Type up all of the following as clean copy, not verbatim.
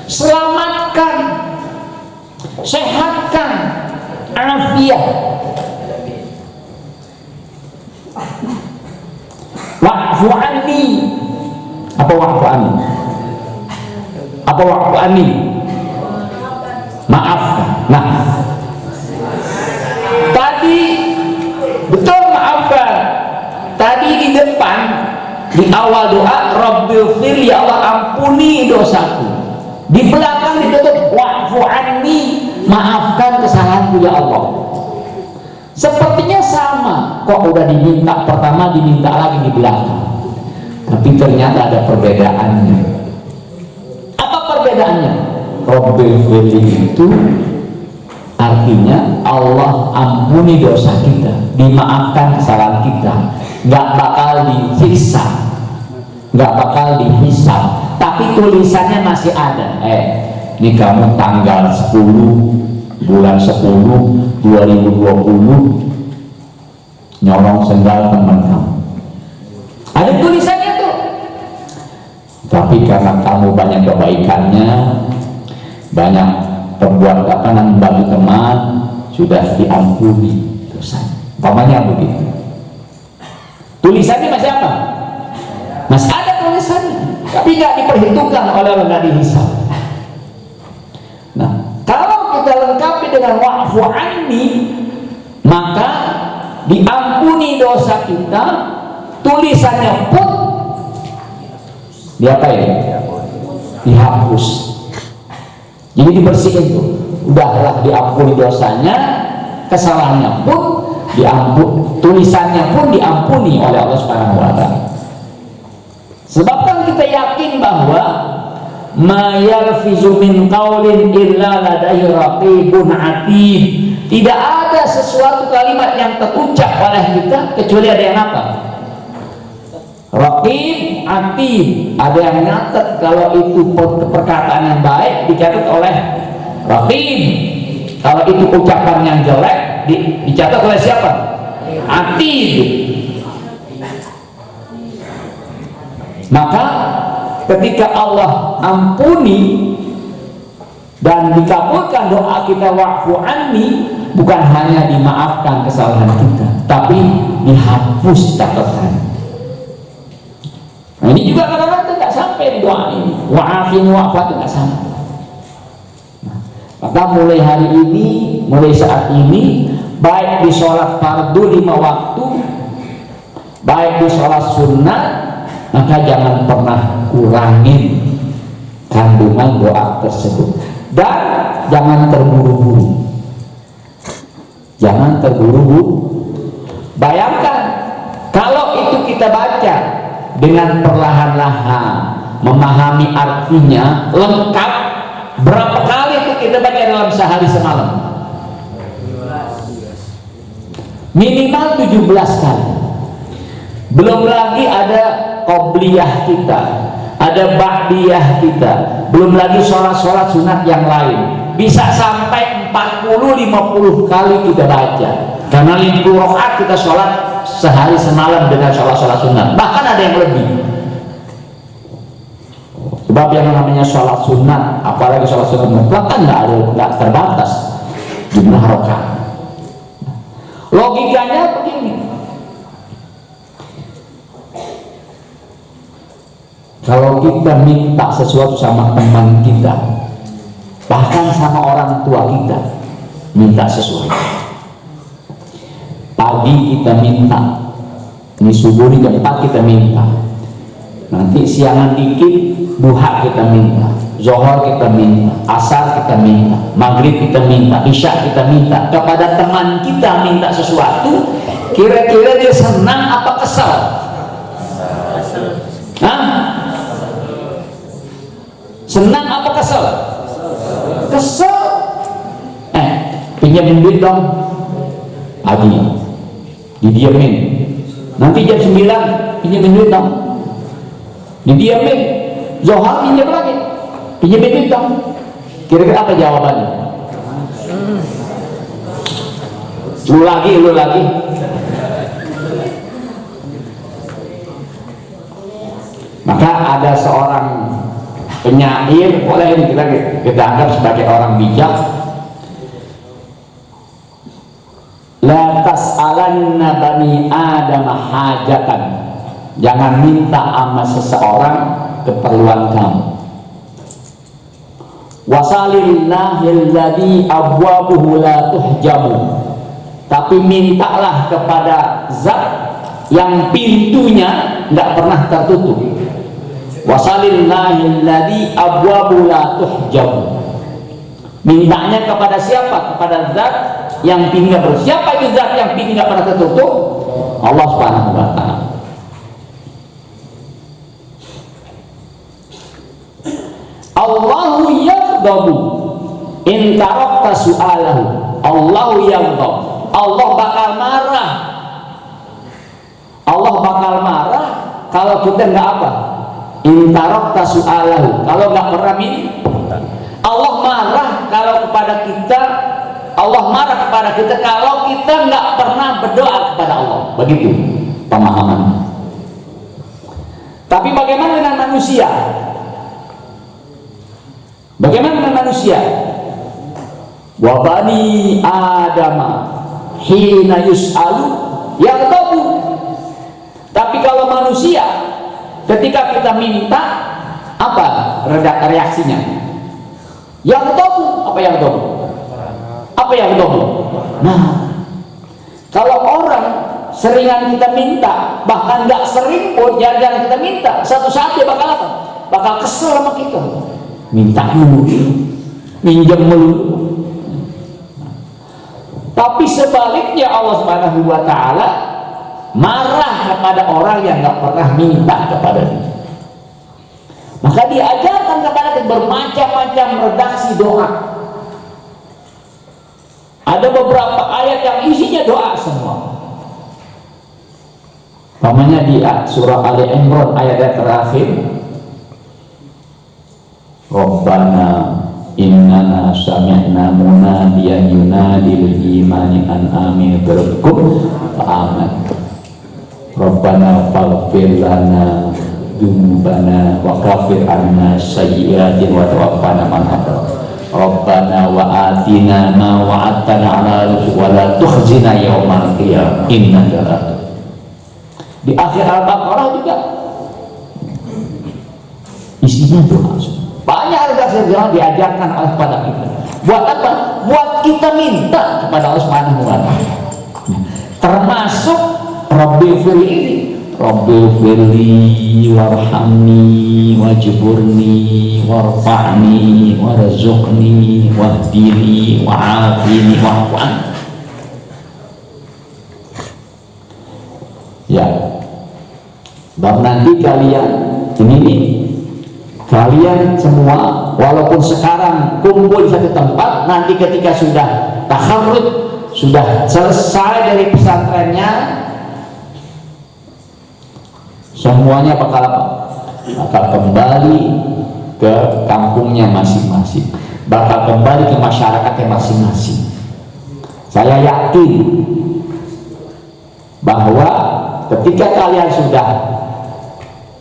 selamatkan, sehatkan, afiat. Wa'fu anni. Apa wa'fu anni? Apa wa'fu anni? Maafkan. Nah, tadi betul maafkan. Tadi di depan, di awal doa, Rabbil ya Allah ampuni dosaku. Di belakang ditutup wa'fu anni, maafkan kesalahanku ya Allah. Sepertinya sama, kok udah diminta pertama, diminta lagi di belakang. Tapi ternyata ada perbedaannya. Apa perbedaannya? Rabbil itu artinya Allah ampuni dosa kita, dimaafkan kesalahan kita, gak bakal disiksa, gak bakal dihisab, tapi tulisannya masih ada. Ini kamu tanggal 10 bulan 10 2020 nyolong sendal teman kamu, ada tulisannya tuh. Tapi karena kamu banyak kebaikannya, banyak perbuatan bagi teman, sudah diampuni dosa. Umpamanya begitu. Tulisannya masih apa? Masih ada tulisannya, tapi nggak diperhitungkan oleh Allah, nggak dihisab. Nah, kalau kita lengkapi dengan wa'fu anni, maka diampuni dosa kita, tulisannya pun diapain? Dihapus. Jadi dibersihin tuh, udahlah diampuni dosanya, kesalahannya pun diampuni, tulisannya pun diampuni oleh Allah Subhanahu wa Ta'ala. Sebab kan kita yakin bahwa ma yalfizu min qaulin illa ladaihi raqibun atid. Tidak ada sesuatu kalimat yang terucap oleh kita kecuali ada yang apa? Raqib, atid. Ada yang nyatet kalau itu perkataan yang baik dicatat oleh raqib. Kalau itu ucapan yang jelek dicatat oleh siapa? Atid. Maka ketika Allah ampuni dan dikabulkan doa kita wa'fu anni, bukan hanya dimaafkan kesalahan kita, tapi dihapus catatan. Nah, ini juga kadang-kadang itu nggak sampai di doa ini, wa'afin wa'fa itu nggak sampai. Nah, maka mulai hari ini, mulai saat ini, baik di sholat fardu 5 waktu, baik di sholat sunnah, maka jangan pernah kurangin kandungan doa tersebut, dan jangan terburu-buru. Jangan terburu-buru. Bayangkan kalau itu kita baca dengan perlahan-lahan, memahami artinya lengkap, berapa kali itu kita baca dalam sehari semalam? Minimal 17 kali. Belum lagi ada qobliyah kita, ada ba'diyah kita, belum lagi sholat-sholat sunat yang lain. Bisa sampai 40-50 kali kita baca, karena 50 rakaat kita sholat sehari semalam dengan sholat-sholat sunat, bahkan ada yang lebih. Sebab yang namanya sholat sunat, apalagi sholat sunat mutlak, kan nggak terbatas jumlah rakaat. Logikanya begini, kalau kita minta sesuatu sama teman kita, bahkan sama orang tua kita, minta sesuatu, pagi kita minta, ini subuh ini jam 4 kita minta, nanti siangan dikit duha kita minta, zuhur kita minta, asar kita minta, maghrib kita minta, isya kita minta. Kepada teman kita minta sesuatu, kira-kira dia senang apa kesal? Hah? Senang apa kesel? Kesel. Pinjam duit dong, pagi didiamin, nanti jam 9 pinjam duit dong, didiamin, zohar pinjam lagi, pinjam duit dong. Kira-kira apa jawabannya? Lu lagi. Maka ada seorang penyair, boleh kita anggap sebagai orang bijak. La tas'alanna bani Adam hajatan, jangan minta sama seseorang keperluan kamu. Wasalillahil ladzi abwabuhu la tuhjabu, tapi mintalah kepada zat yang pintunya nggak pernah tertutup. Wasalillahil ladzi abwabuhu la tuhjabu, mintanya kepada siapa? Kepada zat yang pintunya tertutup. Siapa itu zat yang pintunya pernah tertutup? Allah Subhanahu wa ta'ala. Allahu yaghdabu in tarakta su'alahu. Allahu yaghdabu, Allah bakal marah. Allah bakal marah kalau kita nggak apa? In tarakta su'alahu, kalau nggak pernah minta. Allah marah kalau kepada kita, Allah marah kepada kita kalau kita nggak pernah berdoa kepada Allah. Begitu pemahaman. Tapi bagaimana dengan manusia? Bagaimana dengan manusia? Wa bani Adama hina yus'alu yaghdabu. Tapi kalau manusia ketika kita minta, apa reaksinya? Yaghdabu. Apa yaghdabu? Apa yaghdabu? Nah, kalau orang seringan kita minta, bahkan nggak sering pun, jarang kita minta, satu saat dia bakal apa? Bakal kesel sama kita. Minta dulu, minjem dulu. Tapi sebaliknya Allah Subhanahu wa ta'ala marah kepada orang yang nggak pernah minta kepada dia. Maka diajarkan kepada kita bermacam-macam redaksi doa. Ada beberapa ayat yang isinya doa semua. Namanya di surah Ali Imran ayat terakhir, Rabbana innana sami'na munadiyan yunadi lil imani an aminu birabbikum fa aman. Rabbana faghfir lana dzunubana wa kaffir 'anna sayyi'atina wa tawaffana ma'al abrar. Rabbana wa atina ma wa'adtana 'ala rusulika wa la tukhzina yaumal qiyamah innaka la. Di akhir Al-Baqarah juga isinya doa. Banyak redaksi yang diajarkan oleh kepada kita. Buat apa? Buat kita minta kepada Allah Subhanahu wa ta'ala. Termasuk Rabbil Fili ini. Rabbil Fili warhamni wajburni warfa'ni warzuqni wahdini wa'afini wa'afan. Ya. Dan nanti kalian ini kalian semua walaupun sekarang kumpul di satu tempat, nanti ketika sudah takharrud, sudah selesai dari pesantrennya, semuanya bakal apa? Bakal kembali ke kampungnya masing-masing, bakal kembali ke masyarakatnya masing-masing. Saya yakin bahwa ketika kalian sudah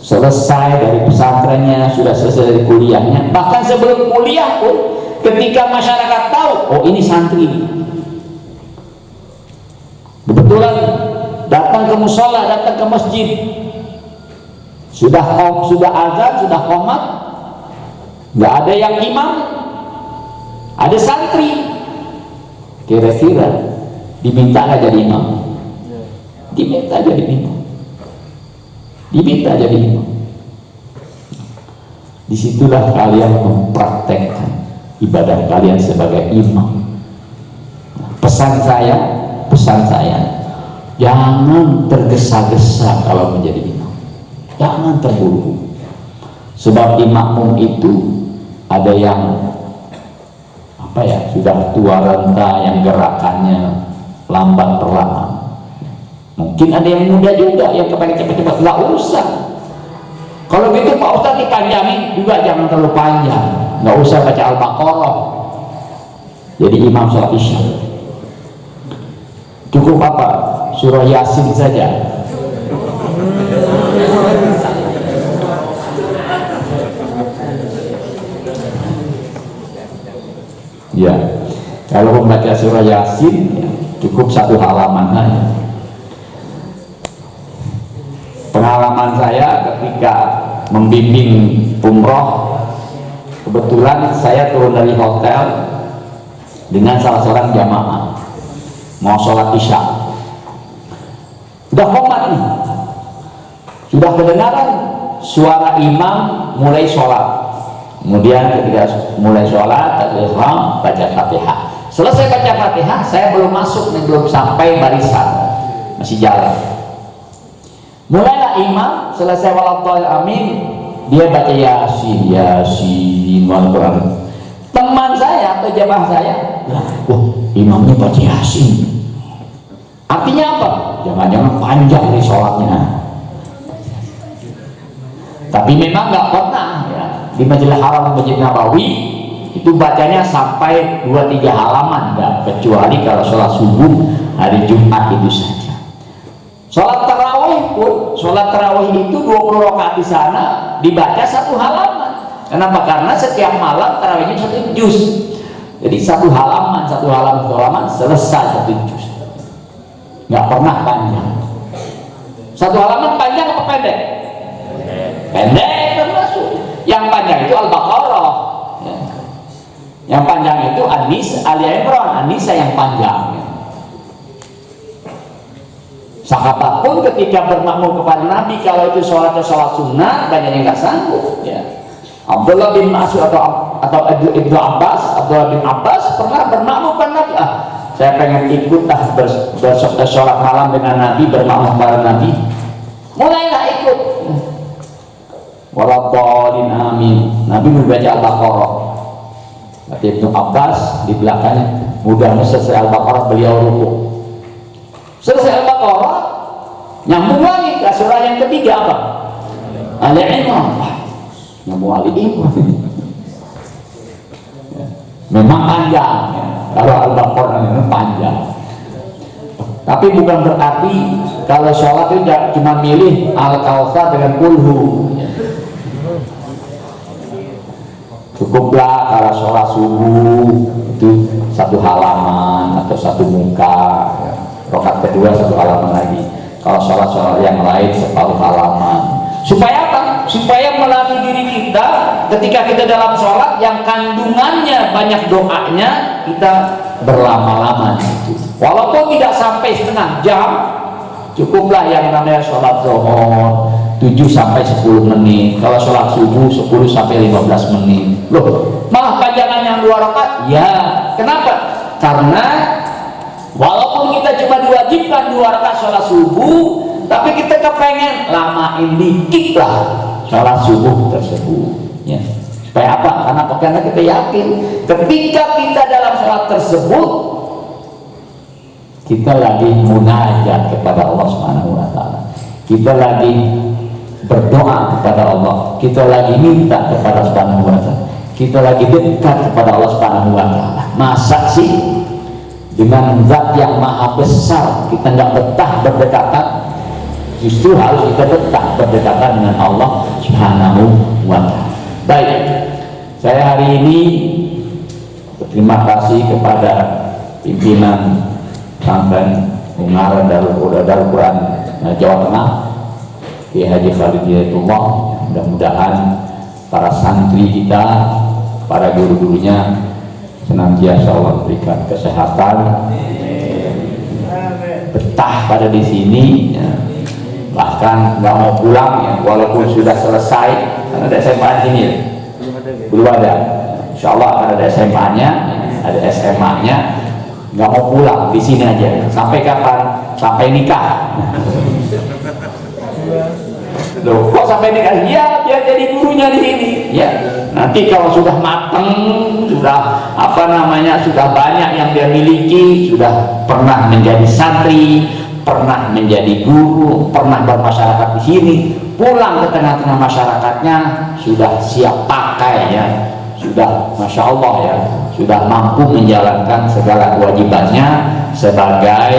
selesai dari pesantrennya, sudah selesai dari kuliahnya, bahkan sebelum kuliah pun, ketika masyarakat tahu, oh ini santri, kebetulan datang ke musola, datang ke masjid, sudah azan, sudah qomat, nggak ada yang imam, ada santri, kira-kira diminta nggak jadi imam? Diminta jadi imam. Diminta jadi imam. Disitulah kalian mempraktekkan ibadah kalian sebagai imam. Pesan saya, jangan tergesa-gesa kalau menjadi imam. Jangan terburu-buru. Sebab di makmum itu ada yang sudah tua renta, yang gerakannya lambat perlahan. Mungkin ada yang muda juga yang kepengen cepat-cepat, nggak usah. Kalau gitu Pak Ustadz dipanjangin juga, jangan terlalu panjang, nggak usah baca Al-Baqarah jadi imam sholat isya. Cukup apa? Surah Yasin saja. Ya, kalau membaca surah Yasin ya, cukup 1 halaman saja. Pengalaman saya ketika membimbing umroh, kebetulan saya turun dari hotel dengan salah seorang jamaah mau sholat isya. Sudah komat nih, sudah kedengaran suara imam mulai sholat. Kemudian ketika mulai sholat, takbiratul ihram, baca Fatihah. Selesai baca Fatihah, saya belum masuk nih, belum sampai barisan, masih jalan. Mulailah imam, selesai waladhdallin amin, dia baca Yasin, Yasin, Al-Quran. Teman saya atau jamaah saya, wah imamnya baca Yasin. Artinya apa? Jangan-jangan panjang nih sholatnya. Tapi memang nggak pernah ya, di Masjidil Haram, Masjid Nabawi itu bacanya sampai 2-3 halaman, nggak, kecuali kalau sholat subuh hari Jumat itu saja. Sholat tarawih pun, sholat tarawih itu 20 rakaat di sana dibaca 1 halaman. Kenapa? Karena setiap malam tarawihnya 1 juz. Jadi 1 halaman, 1 halaman selesai 1 juz. Nggak pernah panjang. 1 halaman panjang apa pendek? Pendek termasuk. Yang panjang itu Al-Baqarah ya. Yang panjang itu Ali Imran, An-Nisa yang panjang ya. Sahabat pun ketika bermakmum kepada Nabi, kalau itu sholat sunnah, banyak yang nggak sanggup ya. Abdullah bin Mas'ud atau Ibnu Abbas, Abdullah bin Abbas pernah bermakmum kepada Nabi, saya pengen ikut sholat malam dengan Nabi, bermakmum kepada Nabi. Mulailah ikut. Waladhdallin amin. Nabi membaca Al-Baqarah. Kata Ibnu Abbas di belakangnya, mudah-mudahan selesai Al-Baqarah beliau rukuk. Selesai Al-Baqarah, nyambung lagi ke surah yang ketiga apa? Ali Imran. Nyambung Ali Imran. Memang panjang ya. Kalau Al-Baqarah memang panjang. Tapi bukan berarti kalau sholat itu cuma milih Al-Kautsar dengan kulhu. Cukuplah kalau sholat subuh itu 1 halaman atau 1 muka ya. Rakaat kedua 1 halaman lagi. Kalau sholat yang lain 1 halaman. Supaya apa? Supaya melatih diri kita ketika kita dalam sholat yang kandungannya banyak doanya, kita berlama-lama itu. Walaupun tidak sampai setengah jam, cukuplah yang namanya sholat zuhur 7-10 menit. Kalau sholat subuh 10-15 menit. Loh, malah panjangan yang 2 rakaat? Ya, kenapa? Karena walaupun kita cuma diwajibkan 2 rakaat sholat subuh, tapi kita kepengen lamain dikit lah sholat subuh tersebut ya. Supaya apa? Karena kita yakin ketika kita dalam sholat tersebut kita lagi munajat kepada Allah Subhanahu wa Ta'ala, kita lagi berdoa kepada Allah, kita lagi minta kepada Subhanahu wa Ta'ala, kita lagi dekat kepada Allah Subhanahu wa Ta'ala. Masa sih dengan zat yang maha besar kita nggak betah berdekatan? Justru harus kita betah berdekatan dengan Allah Subhanahu wa Ta'ala. Baik, saya hari ini berterima kasih kepada pimpinan pesantren Ungaran Darul Quran Jawa Tengah, Kiai Haji Khalid Hidayatullah. Mudah-mudahan para santri kita, para guru-gurunya senantiasa Allah berikan kesehatan, betah pada di sini ya. Bahkan nggak mau pulang ya, walaupun sudah selesai. Karena ada SMA di sini ya? Belum ada. Insya Allah akan ada SMA-nya, ada SMA-nya. Nggak mau pulang, di sini aja. Sampai kapan? Sampai nikah. Loh, kok sampai nikah? Ya, biar jadi gurunya di sini. Ya, nanti kalau sudah mateng, sudah sudah banyak yang dia miliki, sudah pernah menjadi santri, pernah menjadi guru, pernah bermasyarakat di sini, pulang ke tengah-tengah masyarakatnya sudah siap pakai ya, sudah Masya Allah ya, sudah mampu menjalankan segala kewajibannya sebagai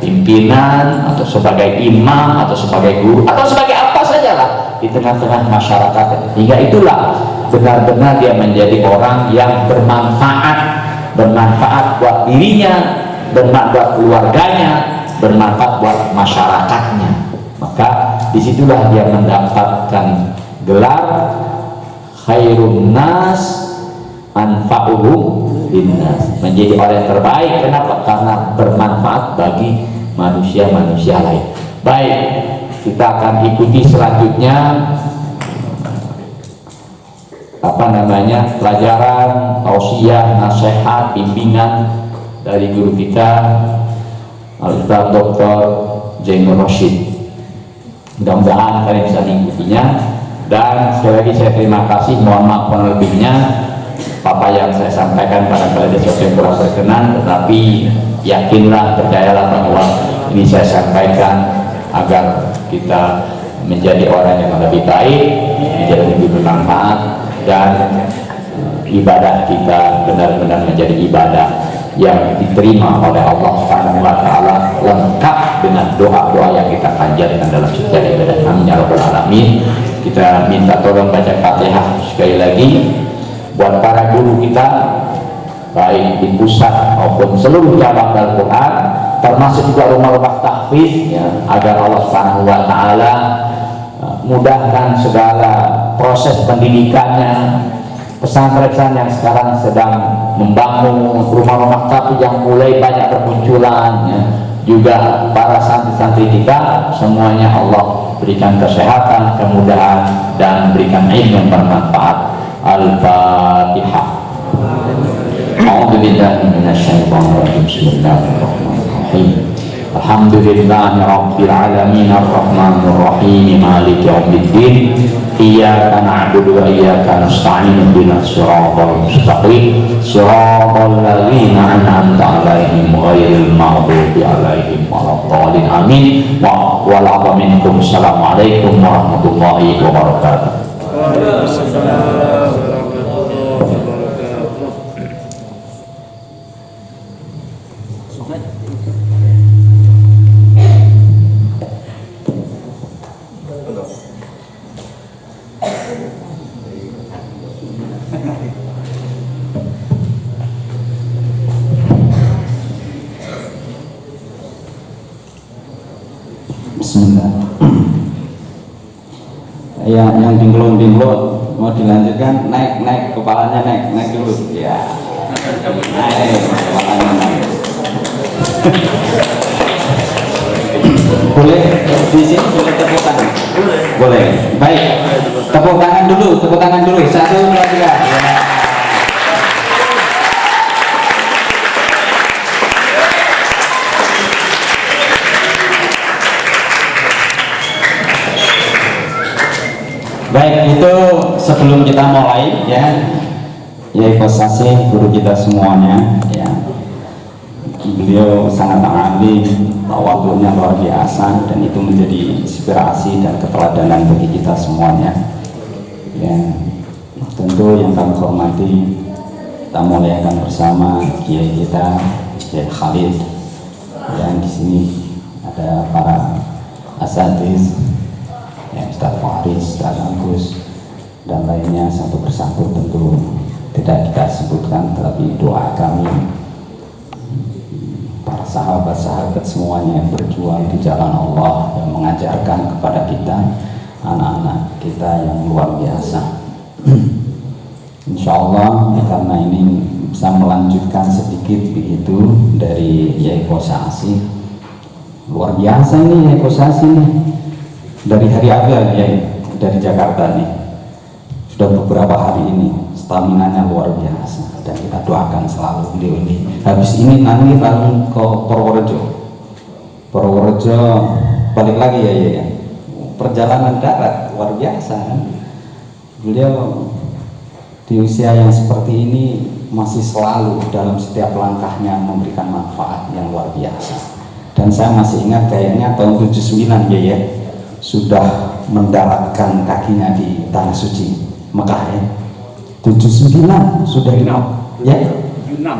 pimpinan atau sebagai imam atau sebagai guru atau sebagai apa sajalah di tengah-tengah masyarakat. Hingga itulah benar-benar dia menjadi orang yang bermanfaat bermanfaat buat dirinya, bermanfaat buat keluarganya, bermanfaat buat masyarakatnya. Maka disitulah dia mendapatkan gelar khairun nas anfa'uhum linnas, menjadi orang yang terbaik. Kenapa? Karena bermanfaat bagi manusia-manusia lain. Baik, kita akan ikuti selanjutnya pelajaran, tausiah, nasihat, bimbingan dari guru kita Al-Ustaz Dr. Zainul Rosyid. Mudah-mudahan kalian bisa mengikutinya, dan sekali lagi saya terima kasih, mohon maaf lebihnya apa yang saya sampaikan pada kalian sesuatu yang kurang berkenan, tetapi yakinlah, percayalah bahwa ini saya sampaikan agar kita menjadi orang yang lebih baik, menjadi lebih bermanfaat, dan ibadah kita benar-benar menjadi ibadah yang diterima oleh Allah Subhanahu wa taala, lengkap dengan doa-doa yang kita panjatkan dalam setiap ibadah. Amin ya rabbal alamin. Kita minta tolong baca Fatihah sekali lagi buat para guru kita, baik di pusat maupun seluruh cabang Al-Quran, termasuk juga rumah-rumah tahfiz, ya, agar Allah Subhanahu wa taala mudahkan segala proses pendidikannya. Pesantren yang sekarang sedang membangun rumah-rumah tahfiz yang mulai banyak bermunculan, ya. Juga para santri-santri kita semuanya Allah berikan kesehatan, kemudahan, dan berikan ilmu yang bermanfaat. Al-Fatihah. A'udzu billahi minasyaitonir rajim. Bismillahirrahmanirrahim. Alhamdulillahi rabbil alamin arrahmanir rahim maliki yaumiddin. Iyyaka na'budu wa iyyaka nasta'in ihdinas siratal mustaqim siratal ladzina an'amta 'alaihim ghairil maghdubi 'alaihim waladdallin. Amin. Wa minkum. Assalamualaikum warahmatullahi wabarakatuh. Waalaikumsalam warahmatullahi wabarakatuh. Bismillah. Ya, yang dinglung-dinglung mau dilanjutkan, naik kepalanya, naik dulu ya, naik kepalanya, naik. Boleh di sini, boleh tepuk tangan, boleh. Baik, tepuk tangan dulu, 1, 2, 3 ya. Baik, itu sebelum kita mulai ya, Kosasi guru kita semuanya ya, beliau sangat ahli, tawadhunya luar biasa, dan itu menjadi inspirasi dan keteladanan bagi kita semuanya ya. Tentu yang kami hormati, kita muliakan bersama kiai kita, Kiai Khalid, yang di sini ada para asatiz, Ustaz Faris, Ustaz Agus, dan lainnya satu persatu tentu tidak kita sebutkan, tapi doa kami para sahabat-sahabat semuanya yang berjuang di jalan Allah, yang mengajarkan kepada kita, anak-anak kita yang luar biasa. Insya Allah karena ini bisa melanjutkan sedikit begitu dari Yai Kosasi. Luar biasa nih Yai Kosasi nih, dari hari awal ya, dari Jakarta nih, sudah beberapa hari ini staminanya luar biasa, dan kita doakan selalu beliau ini. Habis ini nanti langsung ke Purworejo balik lagi ya, perjalanan darat luar biasa kan. Beliau di usia yang seperti ini masih selalu dalam setiap langkahnya memberikan manfaat yang luar biasa. Dan saya masih ingat kayaknya tahun 79 ya, sudah mendaratkan kakinya di tanah suci Mekah ya. 79 sudah di Mekah ya,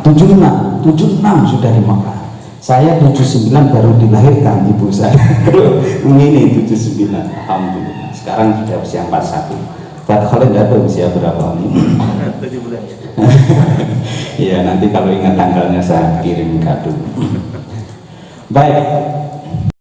76 sudah di Mekah. Saya 79 baru dilahirkan ibu saya. Ini 79, alhamdulillah. Sekarang sudah usia 41. Kalau tidak tahu usia berapa nih. Iya, nanti kalau ingat tanggalnya saya kirim kado. Baik,